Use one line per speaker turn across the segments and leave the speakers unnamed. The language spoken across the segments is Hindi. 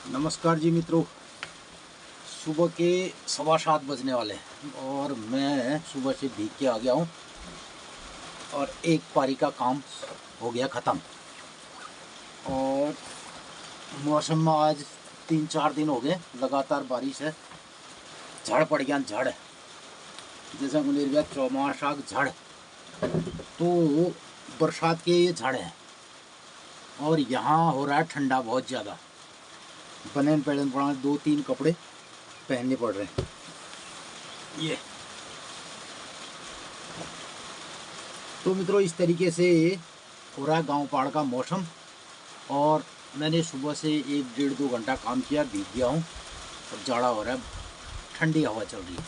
नमस्कार जी मित्रों। सुबह के 7:15 बजने वाले हैं और मैं सुबह से भीग के आ गया हूँ और एक पारी का काम हो गया ख़त्म। और मौसम में आज 3-4 दिन हो गए लगातार बारिश है। झड़ पड़ गया, झड़ जैसा मुझे गया चौमासाक झड़। तो बरसात के ये झड़ हैं और यहाँ हो रहा है ठंडा बहुत ज़्यादा। बनियान पहन पड़ा, 2-3 कपड़े पहनने पड़ रहे हैं। ये तो मित्रों इस तरीके से हो रहा है गांव पहाड़ का मौसम। और मैंने सुबह से 1-1.5-2 घंटा काम किया, भीग गया हूँ और जाड़ा हो रहा है, ठंडी हवा चल रही है।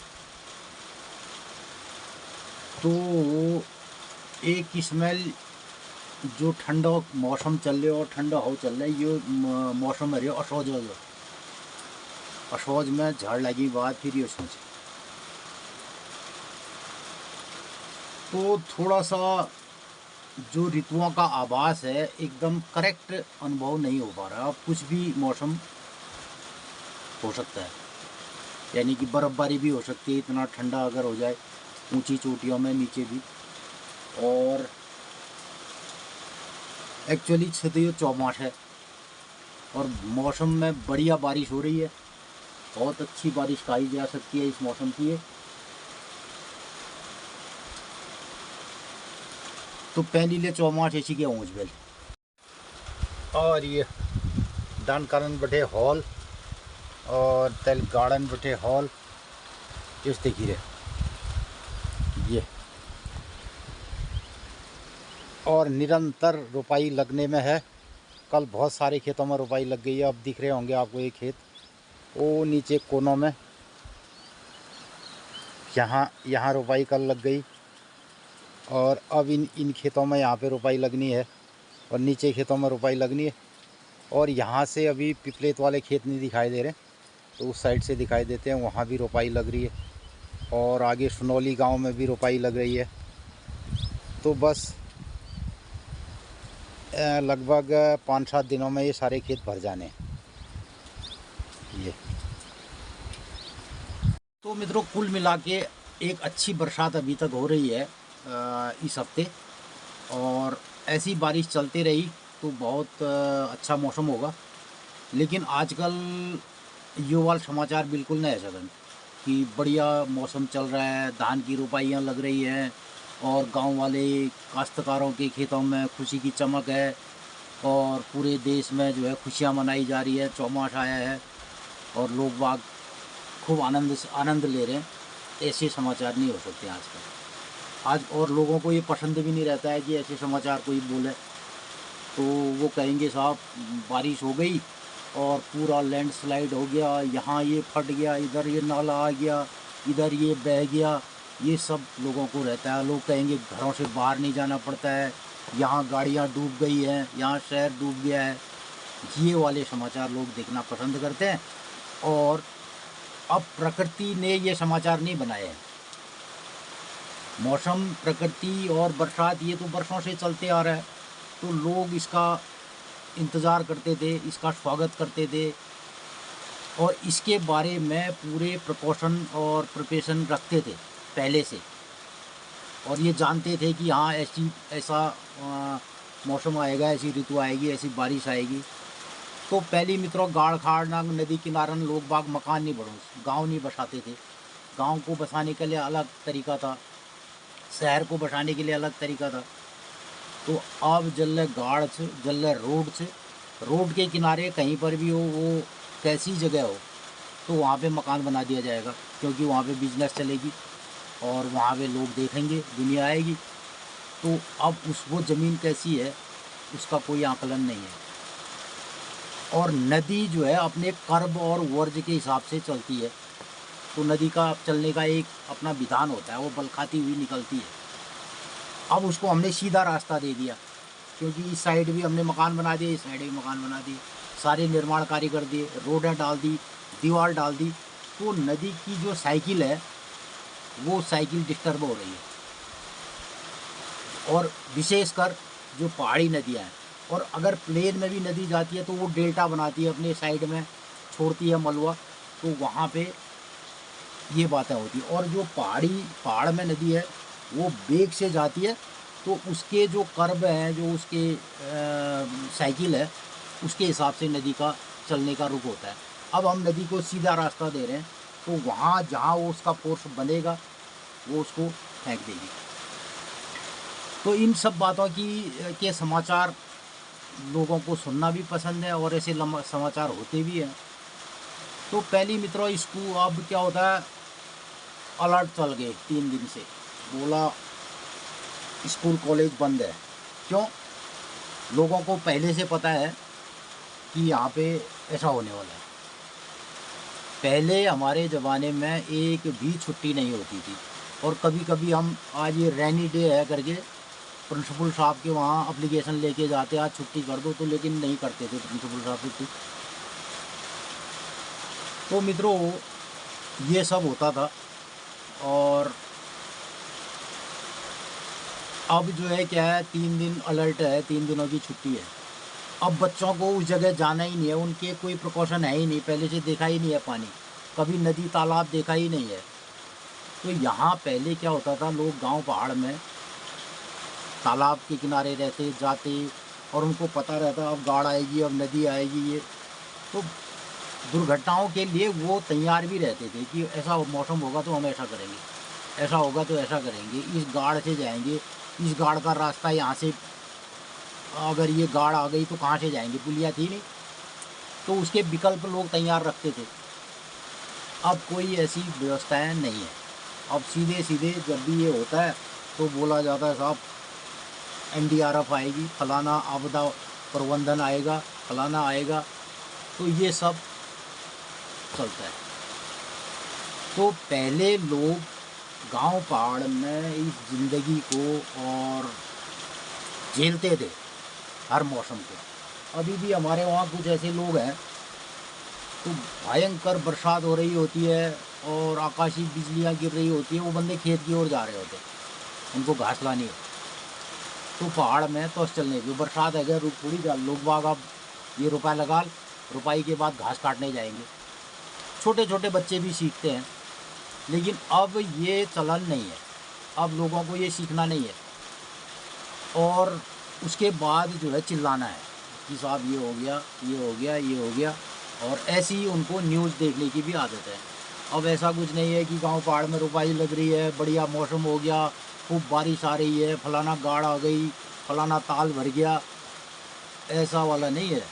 तो एक स्मेल जो ठंडा मौसम चल रहा है और ठंडा हवा चल रहा है, ये मौसम है असहज हो। असहज में झाड़ लगी बात फिर ये सोच। तो थोड़ा सा जो ऋतुओं का आभास है एकदम करेक्ट अनुभव नहीं हो पा रहा। अब कुछ भी मौसम हो सकता है, यानी कि बर्फ़बारी भी हो सकती है, इतना ठंडा अगर हो जाए ऊंची चोटियों में, नीचे भी। और एक्चुअली छतरी चौमास है और मौसम में बढ़िया बारिश हो रही है, बहुत अच्छी बारिश कही जा सकती है इस मौसम की है। तो पहली ले चौमास ऐसी के ऊँच बेल। और ये दान कारण बटे हॉल और तेल गार्डन बटे हॉल इस देखी रहे ये। और निरंतर रुपाई लगने में है। कल बहुत सारे खेतों में रुपाई लग गई है। अब दिख रहे होंगे आपको ये खेत, वो नीचे कोनों में, यहाँ रुपाई कल लग गई। और अब इन खेतों में यहाँ पे रुपाई लगनी है और नीचे खेतों में रुपाई लगनी है। और यहाँ से अभी पिपलेत वाले खेत नहीं दिखाई दे रहे, तो उस साइड से दिखाई देते हैं, वहाँ भी रुपाई लग रही है। और आगे सुनौली गांव में भी रुपाई लग रही है। तो बस लगभग 5-7 दिनों में ये सारे खेत भर जाने ये। तो मित्रों कुल मिला के एक अच्छी बरसात अभी तक हो रही है इस हफ्ते। और ऐसी बारिश चलती रही तो बहुत अच्छा मौसम होगा। लेकिन आजकल ये वाला समाचार बिल्कुल नहीं है सदन कि बढ़िया मौसम चल रहा है, धान की रोपाइयाँ लग रही हैं और गांव वाले काश्तकारों के खेतों में खुशी की चमक है और पूरे देश में जो है खुशियाँ मनाई जा रही है, चौमास आया है और लोग बाग खूब आनंद ले रहे हैं। ऐसे समाचार नहीं हो सकते आजकल। आज और लोगों को ये पसंद भी नहीं रहता है कि ऐसे समाचार कोई बोले, तो वो कहेंगे साहब बारिश हो गई और पूरा लैंडस्लाइड हो गया, यहाँ ये फट गया, इधर ये नाला आ गया, इधर ये बह गया। ये सब लोगों को रहता है। लोग कहेंगे घरों से बाहर नहीं जाना पड़ता है, यहाँ गाड़ियाँ डूब गई हैं, यहाँ शहर डूब गया है। ये वाले समाचार लोग देखना पसंद करते हैं। और अब प्रकृति ने ये समाचार नहीं बनाए हैं। मौसम, प्रकृति और बरसात ये तो बरसों से चलते आ रहा है, तो लोग इसका इंतज़ार करते थे, इसका स्वागत करते थे और इसके बारे में पूरे प्रिकॉशन और प्रिपरेशन रखते थे पहले से। और ये जानते थे कि हाँ ऐसा मौसम आएगा, ऐसी ऋतु आएगी, ऐसी बारिश आएगी। तो पहली मित्रों गाड़ खाड़ नाग नदी किनारन लोग बाग मकान नहीं बढ़ो, गांव नहीं बसाते थे। गांव को बसाने के लिए अलग तरीका था, शहर को बसाने के लिए अलग तरीका था। तो अब जल्ले गाड़ से, जल्ले रोड के किनारे कहीं पर भी हो, वो कैसी जगह हो, तो वहाँ पे मकान बना दिया जाएगा, क्योंकि वहाँ पे बिजनेस चलेगी और वहाँ पे लोग देखेंगे, दुनिया आएगी। तो अब वो ज़मीन कैसी है उसका कोई आकलन नहीं है। और नदी जो है अपने कर्ब और वर्ज के हिसाब से चलती है। तो नदी का चलने का एक अपना विधान होता है, वो बल खाती हुई निकलती है। अब उसको हमने सीधा रास्ता दे दिया, क्योंकि इस साइड भी हमने मकान बना दिए, इस साइड भी मकान बना दिए, सारे निर्माण कार्य कर दिए, रोडें डाल दी, दीवार डाल दी। तो नदी की जो साइकिल है वो साइकिल डिस्टर्ब हो रही है। और विशेषकर जो पहाड़ी नदियाँ हैं, और अगर प्लेन में भी नदी जाती है तो वो डेल्टा बनाती है अपने साइड में छोड़ती है मलबा, तो वहाँ पे ये बातें होती हैं। और जो पहाड़ में नदी है वो वेग से जाती है, तो उसके जो कर्व हैं, जो उसके साइकिल है, उसके हिसाब से नदी का चलने का रुख होता है। अब हम नदी को सीधा रास्ता दे रहे हैं, तो वहाँ जहाँ वो उसका फोर्स बनेगा वो उसको फेंक देगी। तो इन सब बातों के समाचार लोगों को सुनना भी पसंद है और ऐसे समाचार होते भी हैं। तो पहली मित्रों, इसको अब क्या होता है, अलर्ट चल गए 3 दिन से, बोला स्कूल कॉलेज बंद है। क्यों? लोगों को पहले से पता है कि यहाँ पे ऐसा होने वाला है। पहले हमारे ज़माने में एक भी छुट्टी नहीं होती थी, और कभी कभी हम आज ये रेनी डे है करके प्रिंसिपल साहब के वहाँ एप्लीकेशन लेके जाते, आज छुट्टी कर दो, तो लेकिन नहीं करते थे प्रिंसिपल साहब छुट्टी। तो मित्रों, ये सब होता था। और अब जो है क्या है, 3 दिन अलर्ट है, 3 दिनों की छुट्टी है। अब बच्चों को उस जगह जाना ही नहीं है, उनके कोई प्रिकॉशन है ही नहीं, पहले से देखा ही नहीं है पानी, कभी नदी तालाब देखा ही नहीं है। तो यहाँ पहले क्या होता था, लोग गांव पहाड़ में तालाब के किनारे रहते जाते, और उनको पता रहता अब गाड़ आएगी, अब नदी आएगी। ये तो दुर्घटनाओं के लिए वो तैयार भी रहते थे कि ऐसा मौसम होगा तो हम ऐसा करेंगे, ऐसा होगा तो ऐसा करेंगे, इस गाड़ से जाएंगे, इस गाड़ का रास्ता यहाँ से, अगर ये गाड़ आ गई तो कहाँ से जाएंगे, पुलिया थी नहीं, तो उसके विकल्प लोग तैयार रखते थे। अब कोई ऐसी व्यवस्थाएं नहीं है। अब सीधे सीधे जब भी ये होता है तो बोला जाता है साहब NDRF आएगी, फलाना आपदा प्रबंधन आएगा, फलाना आएगा, तो ये सब चलता है। तो पहले लोग गांव पहाड़ में इस ज़िंदगी को और झेलते थे हर मौसम को। अभी भी हमारे वहाँ कुछ ऐसे लोग हैं, तो भयंकर बरसात हो रही होती है और आकाशीय बिजलियाँ गिर रही होती है, वो बंदे खेत की ओर जा रहे होते, उनको घास लानी है, तो पहाड़ में तो चलने की बरसात है क्या, रुक थोड़ी जा, लोग बाग अब ये रुपया लगा, रुपाई के बाद घास काटने जाएंगे। छोटे छोटे बच्चे भी सीखते हैं, लेकिन अब ये चलन नहीं है, अब लोगों को ये सीखना नहीं है। और उसके बाद जो है चिल्लाना है कि साहब ये हो गया, ये हो गया, ये हो गया, और ऐसी ही उनको न्यूज़ देखने की भी आदत है। अब ऐसा कुछ नहीं है कि गांव पहाड़ में रुपाई लग रही है, बढ़िया मौसम हो गया, खूब बारिश आ रही है, फलाना गाड़ आ गई, फलाना ताल भर गया, ऐसा वाला नहीं है।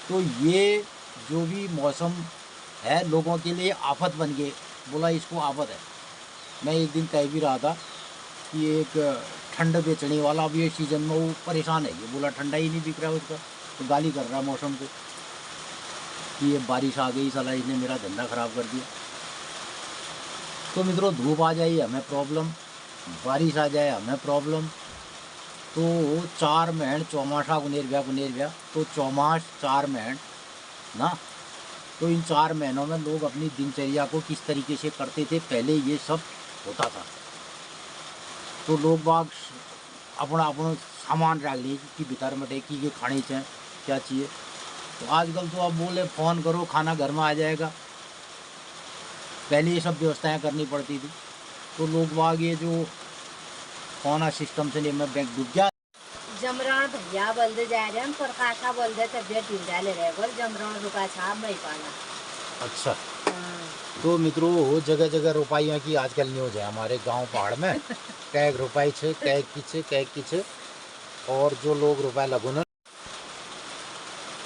तो ये जो भी मौसम है लोगों के लिए आफत बन गए, बोला इसको आफत है। मैं एक दिन कह भी रहा था कि एक ठंड बेचने वाला अब ये सीज़न में वो परेशान है, ये बोला ठंडा ही नहीं बिक रहा है उसका, तो गाली कर रहा मौसम को कि ये बारिश आ गई, साला इसने मेरा धंधा ख़राब कर दिया। तो मित्रों, धूप आ जाए हमें प्रॉब्लम, बारिश आ जाए हमें प्रॉब्लम। तो 4 महीने चौमासा गुनेर ब्या, तो चौमास 4 महीने ना, तो इन 4 महीनों में लोग अपनी दिनचर्या को किस तरीके से करते थे, पहले ये सब होता था। तो लोग बाग अपना अपना सामान रख लिए कि भीतर में टेकी के खाने चाहिए क्या चाहिए। तो आजकल तो आप बोले फ़ोन करो खाना घर में आ जाएगा, पहले ये सब व्यवस्थाएं करनी पड़ती थी। तो लोग बाग ये जो फोन सिस्टम से नहीं, मैं बैंक डूब गया।
जमरान भैया बोलते जा रहे हैं, प्रकाशा बोलते तबियत ढील डाले रहे बोल जमरान रुका छाप नहीं पाना।
अच्छा, तो मित्रों जगह जगह रुपाइयों की आजकल न्यूज़ है हमारे गांव पहाड़ में। कैक रुपाई छे, कैक किछे, और जो लोग रुपया लगुन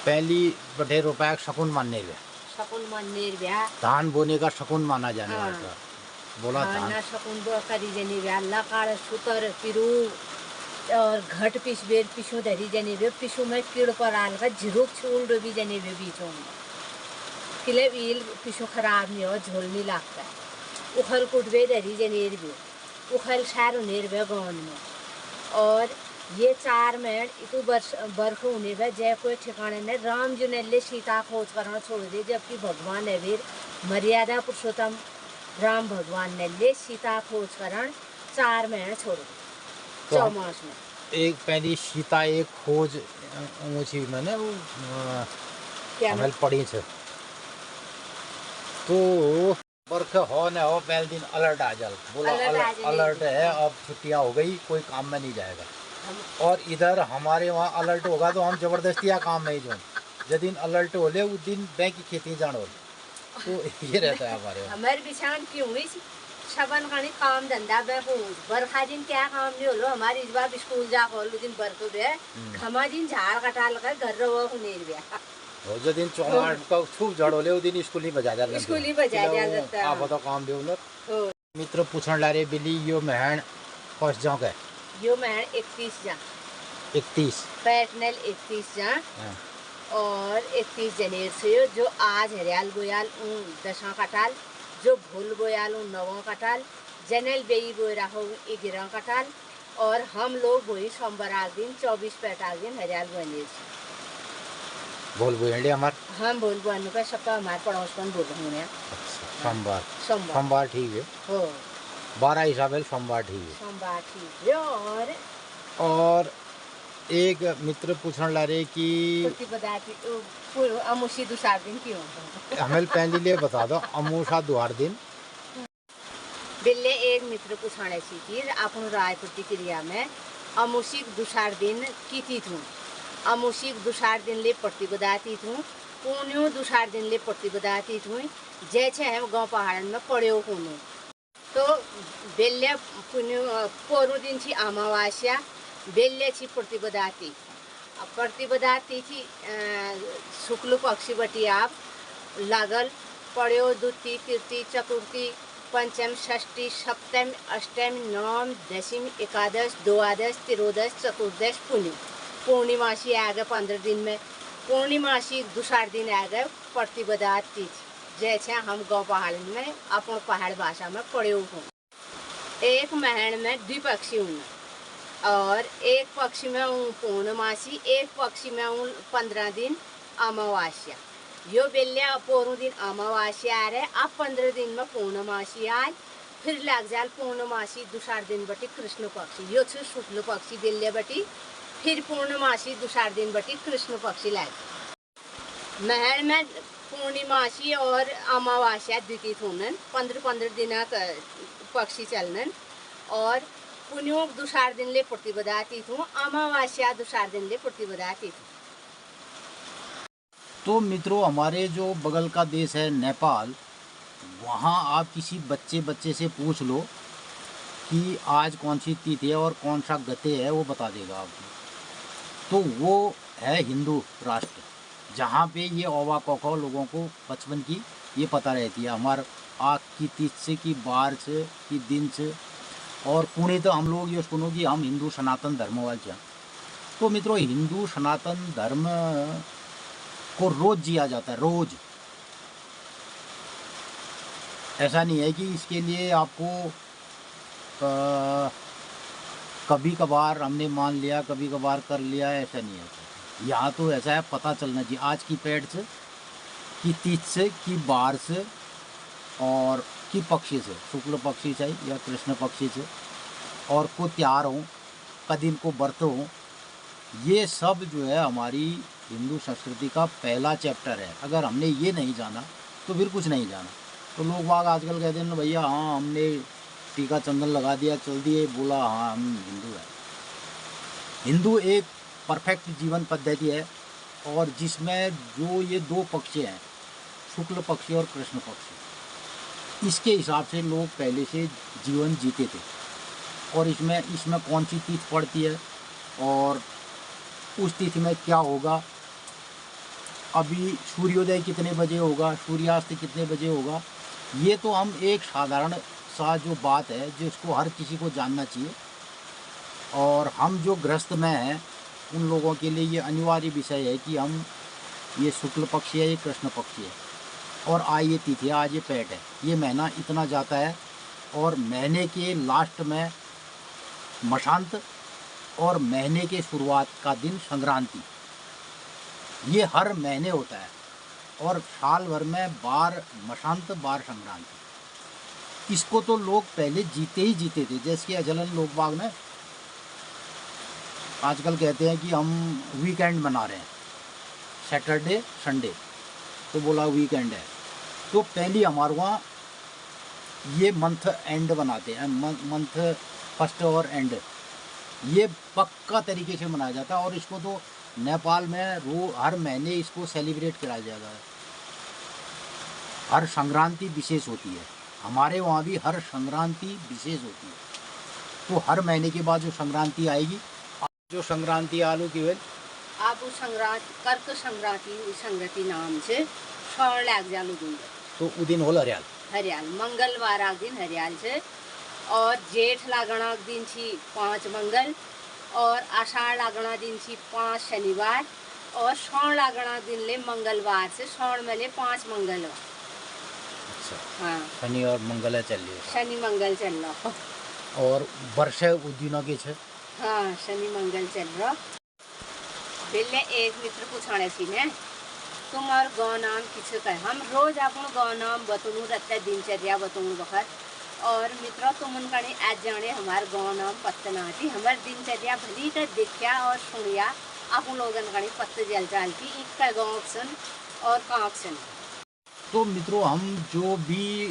पहली बठे रुपया शकुन मानने गए,
शकुन मानने गया,
धान बोने का शकुन माना जाने वाला था। बोला धान
ना शकुन दो करी जनी गया, लकाड़ सुतर पिरू और घट पिस बेर पिछू धरी जनी वे पिछू में कीड़ पर आल का झिरुक छूल डोबी जनी वे बीचों में किले वील पिछू खराब नहीं हो, झोल नहीं लगता है। उखल कुटवे धरी जनेर भी उखल सार उनेर वे गाँव में। और ये 4 महीने इतु बर्फ होने वे जय कोई ठिकाने ने राम जी ने ले सीता खोज करना छोड़ दी, जबकि भगवान ने वीर मर्यादा पुरुषोत्तम राम भगवान ने ले सीता खोज करण 4 महीने छोड़ दी।
तो
4 मास में
एक पहली सीता एक खोज ऊँची मैंने वो
क्या
हमें पड़ी छे, तो बरख हो न हो पहले दिन अलर्ट आ जाए, बोला अलर्ट है, अब छुट्टियां हो गई, कोई काम में नहीं जाएगा। और इधर हमारे वहाँ अलर्ट होगा तो हम जबरदस्ती काम में ही जो जिस दिन अलर्ट हो ले उस दिन बैंक की खेती जान हो, तो ये रहता है हमारे वहाँ।
हमारे बिछान क्यों हुई सबन खानी काम धंधा बे हो बरखा दिन क्या काम नहीं होलो हमारी इस बार स्कूल जा खोल दिन बरखो बे हमारे दिन झाड़ कटा लगा घर रहो नहीं बे
हो जो दिन चौमार का खूब जड़ होले उस दिन स्कूल ही बजा जा
स्कूल ही बजा जा
आप बताओ काम देव न मित्र पूछण ला रे बिली यो महण फर्स्ट जाओ के
यो महण 31 जा
31
पैटनल 31 जा और 31 जनवरी से जो आज हरियाल गोयाल दशा कटाल जो भूल गोयाल नवा कटाल जनल बेई बोई रहो 11 कटाल और हम लोग वही सोमवार दिन 24 पैटाल दिन हरियाल गोयने
बोल बोले हमार
हम बोल बोलने का सबका हमारे पड़ोस में बोल रहे हैं
सोमवार ठीक है
हो
12 हिसाब सोमवार ठीक है
सोमवार ठीक है
और एक मित्र पूछने ला रहे कि
अमुषी दुसार दिन क्यों
हमें पहले लिए बता दो अमूषा दुहार दिन
बिल्ले एक मित्र पूछने सी चीज अपन राय प्रतिक्रिया में अमुषिक दुसार दिन की तिथि हूँ अमुषिक दुसार दिन ले प्रतिबदाती हूँ पुण्यो दुसार दिन ले प्रतिबदाती हूँ जैसे हम गाँव पहाड़ में पड़े हूँ तो बेल्ले पुण्य पोरु दिन थी अमावास्या बेल्ले थी प्रतिबदाती तिथि शुक्ल पक्षी बटी आप लागल पड़ो द्वितीय तृतीय चतुर्थी पंचम षष्ठी सप्तम अष्टम नवम दशम एकादश द्वादश त्रोदश चतुर्दश पूर्णिमासी आ गए 15 दिन में पूर्णिमासी दूसरा दिन आ गए प्रतिबदा तिथि जैसे हम गाँव पहाड़ में अपन पहाड़ भाषा में पड़े हूँ एक महण में द्विपक्षी हूँ और एक पक्षी में हूँ पूर्णमासी एक पक्षी में हूँ 15 दिन अमावास्या यो बेल्ले पोरू दिन अमावास्या आ रहे अब 15 दिन में पूर्णमासी आए फिर लग जाए पूर्णमासी दूसरा दिन बटी कृष्ण पक्षी यो छ शुक्ल पक्षी बेल्ले बटी फिर पूर्णमासी दूसरा दिन बटी कृष्ण पक्षी लाग महल में पूर्णिमासी और अमावास्या द्वितीय होनन 15 दिन पक्षी चलनन और पुण्यों दूसरा दिन ले प्रतिबदाती हूँ अमावास्या दूसरा दिन ले प्रतिबदाती हूँ।
तो मित्रों हमारे जो बगल का देश है नेपाल वहाँ आप किसी बच्चे से पूछ लो कि आज कौन सी तिथि है और कौन सा गते है वो बता देगा आपको। तो वो है हिंदू राष्ट्र जहाँ पे ये ओवा कोको लोगों को बचपन की ये पता रहती है हमार आग की तिथि से कि बार से कि दिन से और पुणे तो हम लोग ये सुनो कि हम हिंदू सनातन धर्म वाले हैं। तो मित्रों हिंदू सनातन धर्म को रोज जिया जाता है रोज ऐसा नहीं है कि इसके लिए आपको कभी कभार हमने मान लिया कभी कभार कर लिया ऐसा नहीं है। यहाँ तो ऐसा है पता चलना चाहिए आज की पेड़ से कि तिथि से कि बार से और कि पक्षी से शुक्ल पक्षी से या कृष्ण पक्षी से और को त्योहार हो कदिन को व्रत हो ये सब जो है हमारी हिंदू संस्कृति का पहला चैप्टर है। अगर हमने ये नहीं जाना तो फिर कुछ नहीं जाना। तो लोग बाग आजकल कहते हैं भैया हाँ हमने टीका चंदन लगा दिया चल दिए बोला हाँ हम हिंदू हैं। हिंदू एक परफेक्ट जीवन पद्धति है और जिसमें जो ये दो पक्षी हैं शुक्ल पक्षी और कृष्ण पक्षी इसके हिसाब से लोग पहले से जीवन जीते थे और इसमें कौन सी तिथि पड़ती है और उस तिथि में क्या होगा अभी सूर्योदय कितने बजे होगा सूर्यास्त कितने बजे होगा ये तो हम एक साधारण सा जो बात है जिसको हर किसी को जानना चाहिए और हम जो गृहस्थ में हैं उन लोगों के लिए ये अनिवार्य विषय है कि हम ये शुक्ल पक्षी है ये कृष्ण पक्षी है और आज ये तिथि आज ये पेट है ये महीना इतना जाता है और महीने के लास्ट में मशांत और महीने के शुरुआत का दिन संक्रांति ये हर महीने होता है और साल भर में बार मशांत बार संक्रांति इसको तो लोग पहले जीते ही जीते थे। जैसे कि अजलन लोग बाग में आजकल कहते हैं कि हम वीकेंड मना रहे हैं सैटरडे संडे तो बोला वीकेंड है तो पहले हमारे वहाँ ये मंथ एंड बनाते हैं, मंथ फर्स्ट और एंड, ये पक्का तरीके से मनाया जाता है। और इसको तो नेपाल में हर महीने इसको सेलिब्रेट कराया जाता है। हर संक्रांति विशेष होती है, हमारे वहाँ भी हर संक्रांति विशेष होती है। तो हर महीने के बाद जो संक्रांति आएगी, जो संक्रांति आलू की वेल
आप संक्रांति कर्क संक्रांति नाम से छड़ लाग जालू दिन,
तो वो दिन होल हरियाल
हरियाल मंगलवार आग दिन हरियाल से, और जेठ लागणा दिन छी 5 मंगल, और आषाढ़ लागणा दिन छी 5 शनिवार, और श्रावण लागणा दिन ले मंगलवार से श्रावण में ले 5 मंगलवार।
अच्छा,
हाँ,
शनि और मंगल चल रही है,
शनि मंगल चल रहा।
और वर्ष उस दिनों के छे,
हाँ, शनि मंगल चल रहा। पहले एक मित्र पूछाने थी ने तुम और गाँव नाम किसे कहे, हम रोज अपन गाँव नाम बतूँ रहते दिनचर्या बतूँ बखर, और मित्रों तुम उनका नहीं आज जाने हमारे गाँव नाम पत्तना थी, हमारे दिनचर्या भली का देखा और सुनिया अपन लोगन का नहीं पत्ते जल जाल की एक गाँव सन और काँक सन।
तो मित्रों हम जो भी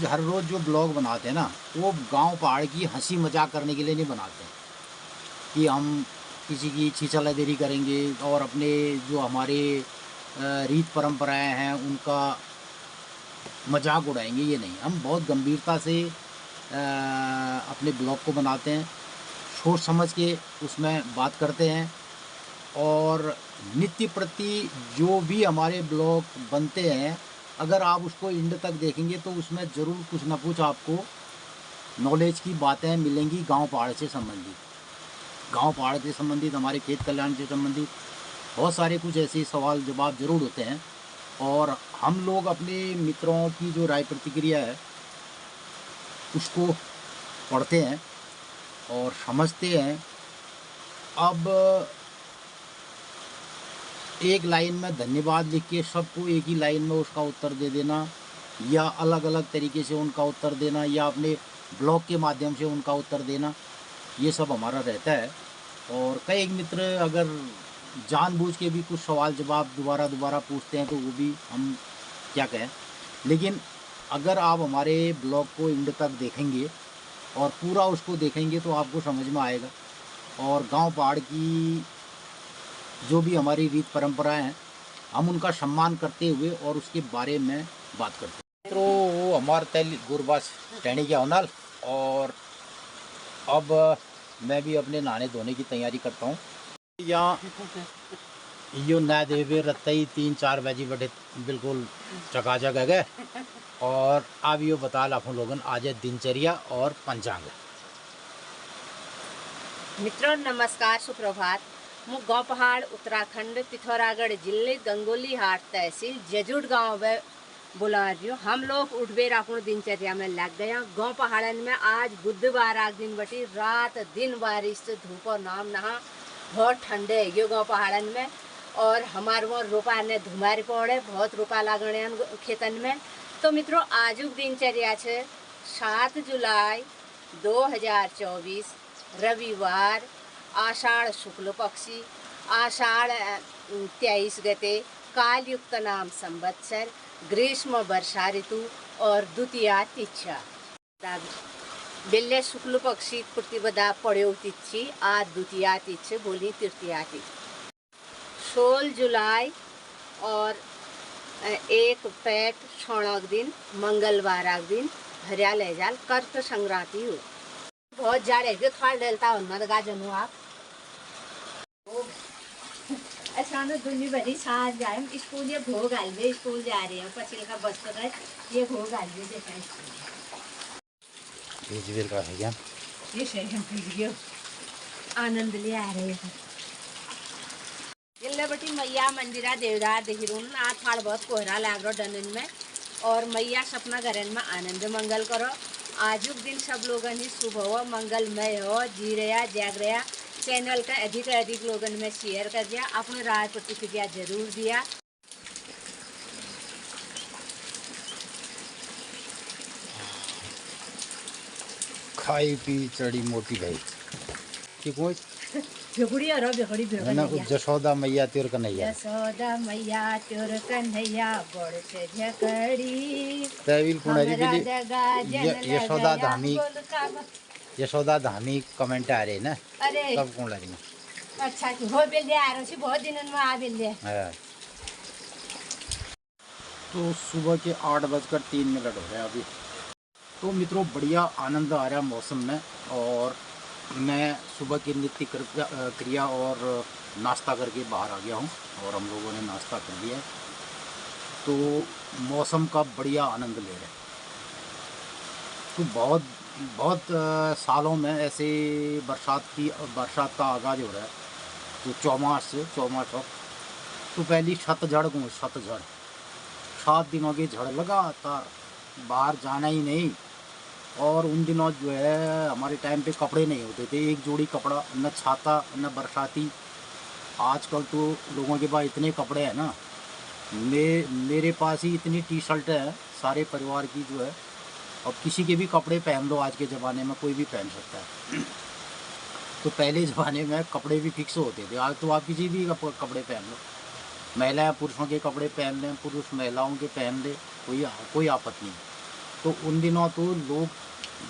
हर रोज़ जो ब्लॉग बनाते हैं ना, वो गांव पहाड़ की हंसी मजाक करने के लिए नहीं बनाते हैं कि हम किसी की छीछलादेरी करेंगे और अपने जो हमारे रीत परंपराएं हैं उनका मजाक उड़ाएंगे, ये नहीं। हम बहुत गंभीरता से अपने ब्लॉग को बनाते हैं, सोच समझ के उसमें बात करते हैं, और नित्य प्रति जो भी हमारे ब्लॉग बनते हैं अगर आप उसको एंड तक देखेंगे तो उसमें ज़रूर कुछ ना कुछ आपको नॉलेज की बातें मिलेंगी गांव पहाड़ से संबंधित, हमारे खेत कल्याण से संबंधित बहुत सारे कुछ ऐसे सवाल जवाब ज़रूर होते हैं। और हम लोग अपने मित्रों की जो राय प्रतिक्रिया है उसको पढ़ते हैं और समझते हैं। अब एक लाइन में धन्यवाद लिख के सबको एक ही लाइन में उसका उत्तर दे देना, या अलग अलग तरीके से उनका उत्तर देना, या अपने ब्लॉग के माध्यम से उनका उत्तर देना, ये सब हमारा रहता है। और कई एक मित्र अगर जानबूझ के भी कुछ सवाल जवाब दोबारा पूछते हैं तो वो भी हम क्या कहें, लेकिन अगर आप हमारे ब्लॉग को एंड तक देखेंगे और पूरा उसको देखेंगे तो आपको समझ में आएगा। और गांव पहाड़ की जो भी हमारी रीत परंपराएं हैं हम उनका सम्मान करते हुए और उसके बारे में बात करते हैं। तो वो हमारे तेल गुरबास टहनी के होनाल, और अब मैं भी अपने नहाने धोने की तैयारी करता हूँ। यहाँ यो नया देवे रत्ता ही 3-4 बजे बड़े बिल्कुल चकाचक है गए, और अब यो बता लाखों लोगन आज दिनचर्या और पंचांग।
मित्रों नमस्कार, सुप्रभात। मैं गाँव पहाड़ उत्तराखंड पिथौरागढ़ जिले गंगोली हाट तहसील जजुड़ गांव में बुला रही हूँ। हम लोग उठबेर अपनी दिनचर्या में लग गए। गाँव पहाड़न में आज बुधवार आग दिन बटी रात दिन बारिश धूप और नाम नहा बहुत ठंडे है गयो गाँव पहाड़न में। और हमारे वहाँ रोपा ने धुमारी पड़े, बहुत रोपा लागने खेतन में। तो मित्रों आजुक दिनचर्या है 7 जुलाई 2024 रविवार, आषाढ़ शुक्ल पक्षी, आषाढ़ 23 गते, कालयुक्त नाम संवत्सर, ग्रीष्म वर्षा ऋतु और द्वितीया तिथ्या। बेल्ले शुक्ल पक्षी प्रतिपदा पड़ो तिथि आ द्वितीया तिथि बोली तृतीया तिथि। 16 जुलाई और 1 पैट छोणक दिन मंगलवार आग दिन हरियाल जाल कर्क संक्रांति हो। बहुत जाड़ है कि थोड़ा डलता उनमें गाजन हो आप ऐसा ना दुनिया भरी साथ जाए स्कूल। ये भोग आलवे स्कूल जा रहे हैं पचिल का बस तो गए, ये भोग आलवे देखा
स्कूल का है क्या
ये शहर आनंद ले आ रहे हैं। जिले बटी मैया मंदिरा देवदार देहरून आज थोड़ा बहुत कोहरा लाग रहा डनन में, और मैया सपना घरन में आनंद मंगल करो। आजुक दिन सब लोगन ही शुभ हो, मंगलमय हो, जी रहा जाग रहा। चैनल का अधिक से अधिक लोगन में शेयर कर दिया, अपने राय प्रतिक्रिया जरूर दिया।
खाई पी चढ़ी मोटी भाई कि कोई
भेगुड़ी और भेगड़ी
है ना,
भेगड़ी
जशोदा मैया तेर कन्हैया
यशोदा मैया तोर कन्हैया बड़ से झकड़ी
तहवील पुणारी
हमरा
बिली
जगा जन
यशोदा
लगाया
धामी
बोल का
यशोदा धामी कमेंट आ रहे ना
अरे
कब कौन लगी
अच्छा कि हो बेल दे आ रही बहुत दिन में आ बेल दे
है। तो सुबह के 8:03 हो रहे हैं अभी। तो मित्रों बढ़िया आनंद आ रहा है मौसम में, और मैं सुबह की नित्य क्रिया और नाश्ता करके बाहर आ गया हूँ, और हम लोगों ने नाश्ता कर लिया है। तो मौसम का बढ़िया आनंद ले रहे हैं। तो बहुत बहुत सालों में ऐसे बरसात का आगाज़ हो रहा है। तो चौमास वक्त तो पहली छतझड़ 7 दिनों की झड़ लगातार, बाहर जाना ही नहीं। और उन दिनों जो है हमारे टाइम पे कपड़े नहीं होते थे, एक जोड़ी कपड़ा, न छाता न बरसाती। आजकल तो लोगों के पास इतने कपड़े हैं ना, मेरे पास ही इतनी टी शर्ट है सारे परिवार की जो है। अब किसी के भी कपड़े पहन लो, आज के ज़माने में कोई भी पहन सकता है। तो पहले ज़माने में कपड़े भी फिक्स होते थे, आज तो आप किसी भी कपड़े पहन लो। महिलाएं पुरुषों के कपड़े पहन लें, पुरुष महिलाओं के पहन ले, कोई आपत्ति नहीं। तो उन दिनों तो लोग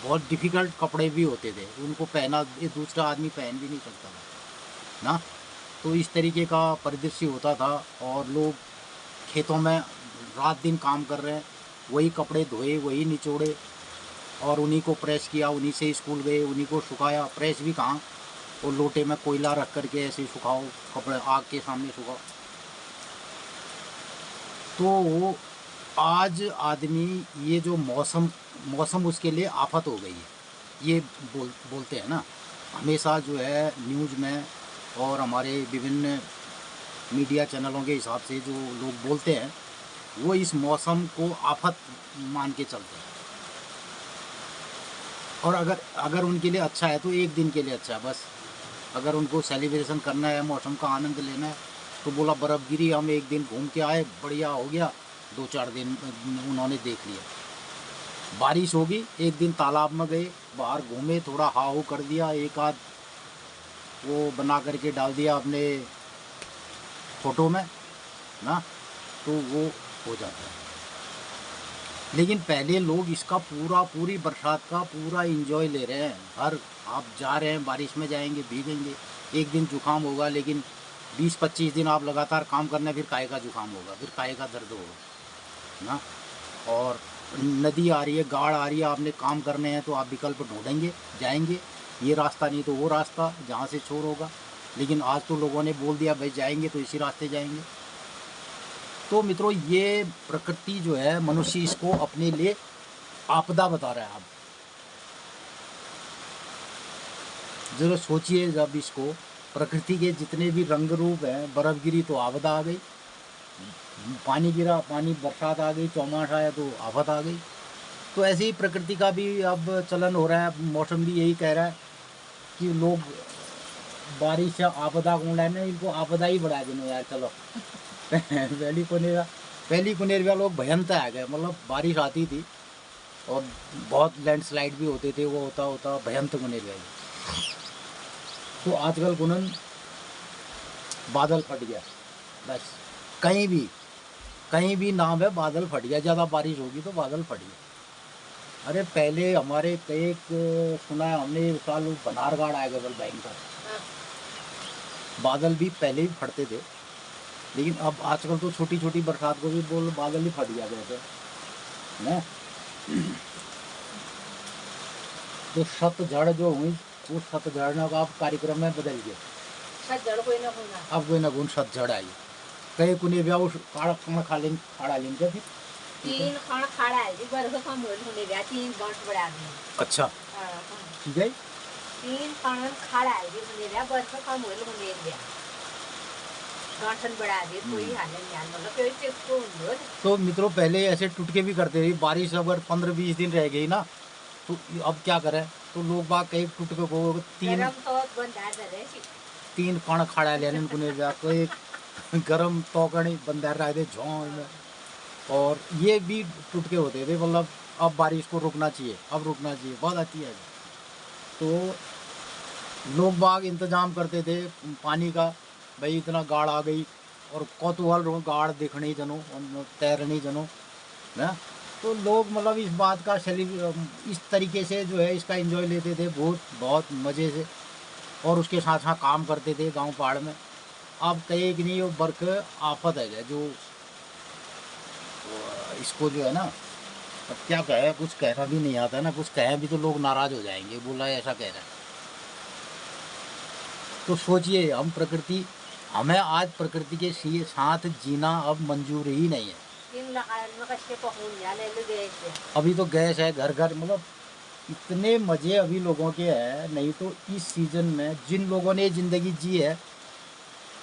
बहुत डिफ़िकल्ट कपड़े भी होते थे, उनको पहना दूसरा आदमी पहन भी नहीं सकता था ना। तो इस तरीके का परिदृश्य होता था, और लोग खेतों में रात दिन काम कर रहे हैं, वही कपड़े धोए, वही निचोड़े, और उन्हीं को प्रेस किया, उन्हीं से स्कूल गए, उन्हीं को सुखाया। प्रेस भी कहाँ, वो लोटे में कोयला रख करके ऐसे सुखाओ कपड़े, आग के सामने सुखाओ। तो आज आदमी ये जो मौसम उसके लिए आफत हो गई है, ये बोलते हैं ना हमेशा जो है न्यूज़ में, और हमारे विभिन्न मीडिया चैनलों के हिसाब से जो लोग बोलते हैं, वो इस मौसम को आफत मान के चलते हैं। और अगर उनके लिए अच्छा है तो एक दिन के लिए अच्छा है बस। अगर उनको सेलिब्रेशन करना है, मौसम का आनंद लेना है, तो बोला बर्फ़ गिरी, हम एक दिन घूम के आए, बढ़िया हो गया, 2-4 दिन उन्होंने देख लिया। बारिश होगी, एक दिन तालाब में गए, बाहर घूमे, थोड़ा हाउ कर दिया, एक आध वो बना करके डाल दिया अपने फ़ोटो में ना, तो वो हो जाता है। लेकिन पहले लोग इसका पूरी बरसात का पूरा एंजॉय ले रहे हैं। आप जा रहे हैं, बारिश में जाएंगे, भीगेंगे, एक दिन जुकाम होगा, लेकिन 20-25 दिन आप लगातार काम करने, फिर काहे का जुकाम होगा, फिर काहे का दर्द होगा ना। और नदी आ रही है, गाड़ आ रही है, आपने काम करने हैं तो आप विकल्प ढूंढेंगे, जाएंगे, ये रास्ता नहीं तो वो रास्ता जहाँ से छोर होगा। लेकिन आज तो लोगों ने बोल दिया भाई जाएंगे तो इसी रास्ते जाएंगे। तो मित्रों ये प्रकृति जो है, मनुष्य इसको अपने लिए आपदा बता रहा है। आप जरा सोचिए, जब इसको प्रकृति के जितने भी रंग रूप हैं, बर्फ़ गिरी तो आपदा आ गई, पानी गिरा, बरसात आ गई, चौमास आया तो आफत आ गई। तो ऐसे ही प्रकृति का भी अब चलन हो रहा है। मौसम भी यही कह रहा है कि लोग बारिश या आपदा को लेने, इनको आपदा ही बढ़ा देना यार, चलो। पहली कुनेरिया लोग भयंकर आ गए, मतलब बारिश आती थी और बहुत लैंडस्लाइड भी होते थे, वो होता भयंकर कुनेरिया। तो आजकल गुनन बादल फट गया, बस कहीं भी नाम है बादल फट गया, ज़्यादा बारिश होगी तो बादल फट गया। अरे पहले हमारे एक सुना है हमने, साल बनारघाट आया गया भयंकर, बादल भी पहले ही फटते थे। लेकिन अब आजकल तो छोटी छोटी बरसात को भी बादल ही फट गया कहते हैं। तो छतझड़ जो हुई, उस छतझड़ ने अब कार्यक्रम में बदल गया। अब कोई ना छतझड़ आई, कई कुने ब्याह खाड़ा खाड़ा लेंगे फिर
3 खाना खाड़ा है जी, बरस कम होने गया, 3 गांठ बढ़ा दी।
अच्छा ठीक है,
3 खाना खाड़ा है जी, होने गया, बरस कम होने गया, गांठन बढ़ा दी, कोई हाल नहीं, मतलब कोई टिप्पो नहीं।
तो मित्रों पहले ऐसे टुटके भी करते थे, बारिश अगर 15-20 दिन रह गई ना, तो अब क्या करें, तो लोग बाग कई टुटके को 3 कण खाड़ा लेने कुने ब्याह कोई गरम तोकड़ी बंदर रह दे झोंक में, और ये भी टुटके होते थे। मतलब अब बारिश को रुकना चाहिए, अब रुकना चाहिए, बहुत अच्छी है। तो लोग बाग इंतजाम करते थे पानी का, भाई इतना गाड़ आ गई, और कौतूहल गाड़ देखने जनो और तैरने जनो ना। तो लोग मतलब इस बात का इस तरीके से जो है इसका एंजॉय लेते थे बहुत बहुत मज़े से, और उसके साथ साथ काम करते थे गांव पहाड़ में। अब कहे कि नहीं, वो बर्क आफत है जो इसको जो है ना, अब क्या कहे, कुछ कहना भी नहीं आता ना, कुछ कहें भी तो लोग नाराज़ हो जाएंगे, बोला है ऐसा कह रहा है। तो सोचिए, हमें आज प्रकृति के साथ जीना अब मंजूर ही नहीं है। अभी तो गैस है घर घर, मतलब इतने मज़े अभी लोगों के हैं। नहीं तो इस सीज़न में जिन लोगों ने ज़िंदगी जी है,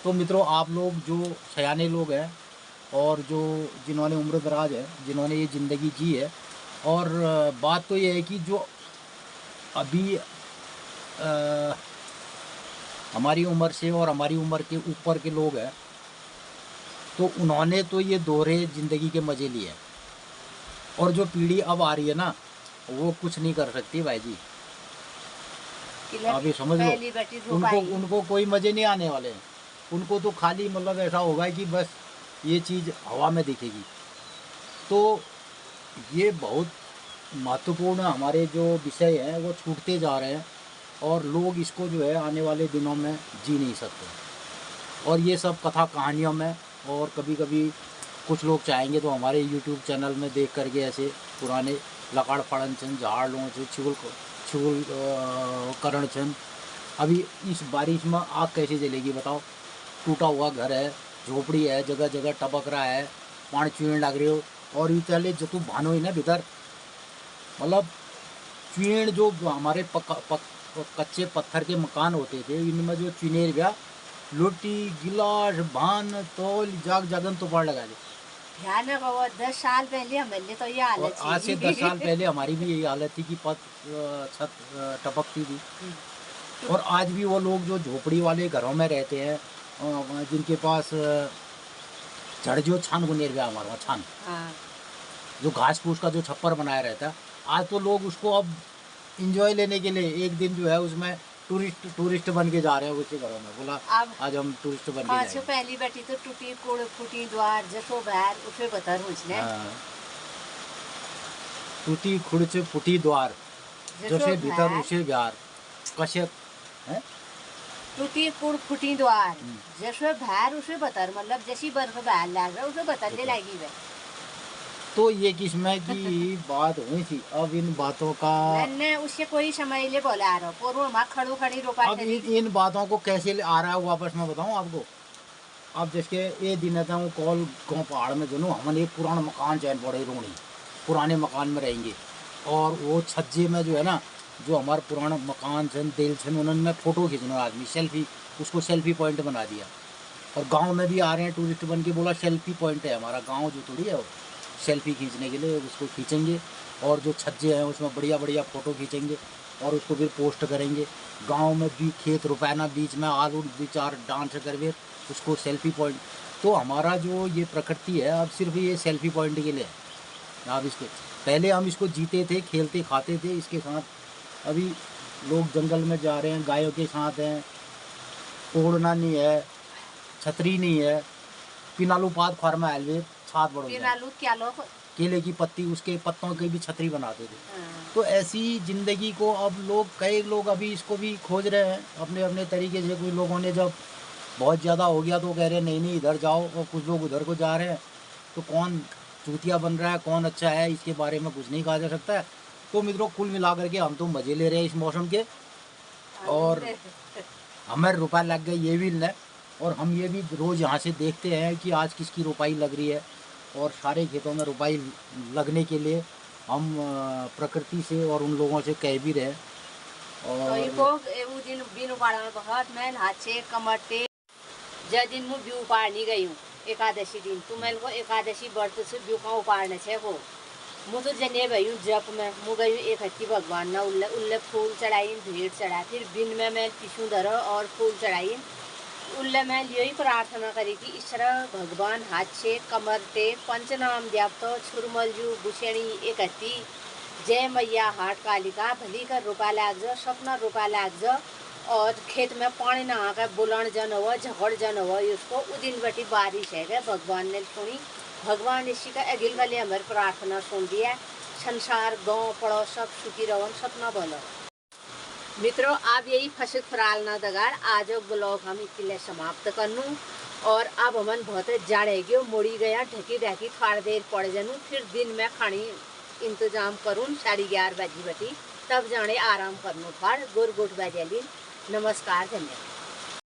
तो मित्रों आप लोग जो सयाने लोग हैं और जो जिन्होंने उम्र दराज है, जिन्होंने ये ज़िंदगी जी है, और बात तो ये है कि जो अभी हमारी उम्र से और हमारी उम्र के ऊपर के लोग हैं, तो उन्होंने तो ये दोहरे ज़िंदगी के मज़े लिए हैं। और जो पीढ़ी अब आ रही है ना, वो कुछ नहीं कर सकती भाई जी, आप ये समझ लो। उनको कोई मज़े नहीं आने वाले हैं। उनको तो खाली मतलब ऐसा होगा कि बस ये चीज़ हवा में दिखेगी। तो ये बहुत महत्वपूर्ण हमारे जो विषय हैं वो छूटते जा रहे हैं, और लोग इसको जो है आने वाले दिनों में जी नहीं सकते। और ये सब कथा कहानियों में, और कभी कभी कुछ लोग चाहेंगे तो हमारे YouTube चैनल में देख करके ऐसे पुराने लकाड़ फाड़न चंद, झाड़ लोगों से छुगुल करण चंद। अभी इस बारिश में आग कैसे जलेगी बताओ? टूटा हुआ घर है, झोपड़ी है, जगह जगह टपक रहा है, पानी चुन लग रही हो, और ये चले जो तू भानो ही ना भीतर, मतलब चुन जो हमारे कच्चे पत्थर के मकान होते थे, इनमें जो चुनेर गया, लोटी गिलास भान तौल जाग जागन तो पार लगा दे।
ध्यान रखो, 10 साल पहले हमारे तो ये हालत थी।
आज से 10 साल पहले हमारी भी यही हालत थी कि छत टपकती थी। और आज भी वो लोग जो झोपड़ी वाले घरों में रहते हैं, जिनके पास जो छान गुनेर गया हमारे वहाँ छान, जो घास फूस का जो छप्पर बनाया रहता है, आज तो लोग उसको अब इंजॉय लेने के लिए एक दिन जो है उसमें टूरिस्ट बन के जा रहे हैं उसके घरों में। बोला आज हम टूरिस्ट बन के जाएंगे।
पहली बेटी तो टूटी कोड़ फूटी द्वार जसो बाहर उठे बतर हुजने।
टूटी खुड़च फूटी द्वार जैसे भीतर उसे बाहर कश्यप है।
टूटी कुड़ फूटी द्वार जैसे बाहर उसे बतर, मतलब जैसी बर्फ बाहर लाग रहा उसे बतर ले लागी वे।
तो ये किस्में की बात हुई थी। अब इन बातों का
मैंने उससे कोई समय ले बोला रहा पूर्व माँ खड़ो खड़ी रोपा।
अब इन बातों को कैसे आ रहा है वापस मैं बताऊं आपको। अब जैसे ये दिन था वो कॉल गाँव पहाड़ में जो हमने एक पुराना मकान चैन पड़े रोड़ी, पुराने मकान में रहेंगे, और वो छज्जे में जो है ना, जो हमारे पुराना मकान छन दिल छन, उन्होंने फ़ोटो खींचना आदमी सेल्फी, उसको सेल्फी पॉइंट बना दिया। और गांव में भी आ रहे हैं टूरिस्ट बन के, बोला सेल्फी पॉइंट है हमारा गांव, जो थोड़ी है वो सेल्फी खींचने के लिए उसको खींचेंगे, और जो छज्जे हैं उसमें बढ़िया बढ़िया फ़ोटो खींचेंगे और उसको फिर पोस्ट करेंगे। गांव में भी खेत रुपैना बीच में आलू विचार डांस करके उसको सेल्फी पॉइंट। तो हमारा जो ये प्रकृति है अब सिर्फ ये सेल्फी पॉइंट के लिए है। अब इसको पहले हम इसको जीते थे, खेलते खाते थे इसके साथ। अभी लोग जंगल में जा रहे हैं, गायों के साथ हैं, ओढ़ना नहीं है, छतरी नहीं है, पिनालू पात खार में आलवे छात बड़ो
क्या लोग
केले की पत्ती उसके पत्तों की भी छतरी बनाते थे। तो ऐसी ज़िंदगी को अब कई लोग अभी इसको भी खोज रहे हैं अपने अपने तरीके से। कुछ लोगों ने जब बहुत ज़्यादा हो गया तो कह रहे हैं नहीं नहीं इधर जाओ, और कुछ लोग उधर को जा रहे हैं। तो कौन चूतिया बन रहा है, कौन अच्छा है, इसके बारे में कुछ नहीं कहा जा सकता है। तो मित्रों कुल मिलाकर के हम तो मज़े ले रहे हैं इस मौसम के, और हमें रुपया लग गए ये भी न, और हम ये भी रोज़ यहाँ से देखते हैं कि आज किसकी रुपाई लग रही है, और सारे खेतों में रुपाई लगने के लिए हम प्रकृति से और उन लोगों से कह भी रहे। और
वो दिन बिन उपाड़ने बहुत मैं हाथे कमरते जब दिन मुँह व्यू उपाड़नी गई हूँ एकादशी दिन, तो मैं को एकादशी व्रत से व्यू का उपाड़ने छे को मुँह तो जने गई हूँ जप में मुँह गई एक हत्ती भगवान ना उल्ले फूल चढ़ाई, भेंट चढ़ा, फिर बिन में मैं पिछू धर और फूल चढ़ाई, उल्ले मैं यही प्रार्थना करी कि ईश्वर भगवान हाथ से कमरते पंचनाम द्याप तो छुरमलजू गुशेणी एक हत्ती जय मैया हाट कालिका भली कर रुपा लाग जो सपना रुपा लाग जो और खेत में पानी ना आकर बुलान जन हुआ झगड़ जन हुआ उसको उ दिन बटी बारिश है गए भगवान ने सुनी। भगवान इसी का अगिल वाले हमारी प्रार्थना सुन दिया। संसार गाँव पड़ोस सब सुखी रहो सपना बोलो। मित्रों आप यही फसल फराल ना दगाड़ आज ब्लॉग हम इसके समाप्त करनू। और अब हमन बहुत जाड़ेगी मुड़ी गया ढकी ढकी थोड़ी देर पड़ जानू फिर दिन में खानी इंतजाम करूँ 11:30 बजी बटी तब जाने आराम करनू फाड़ गुड़ गुट बजेली। नमस्कार धन्यवाद।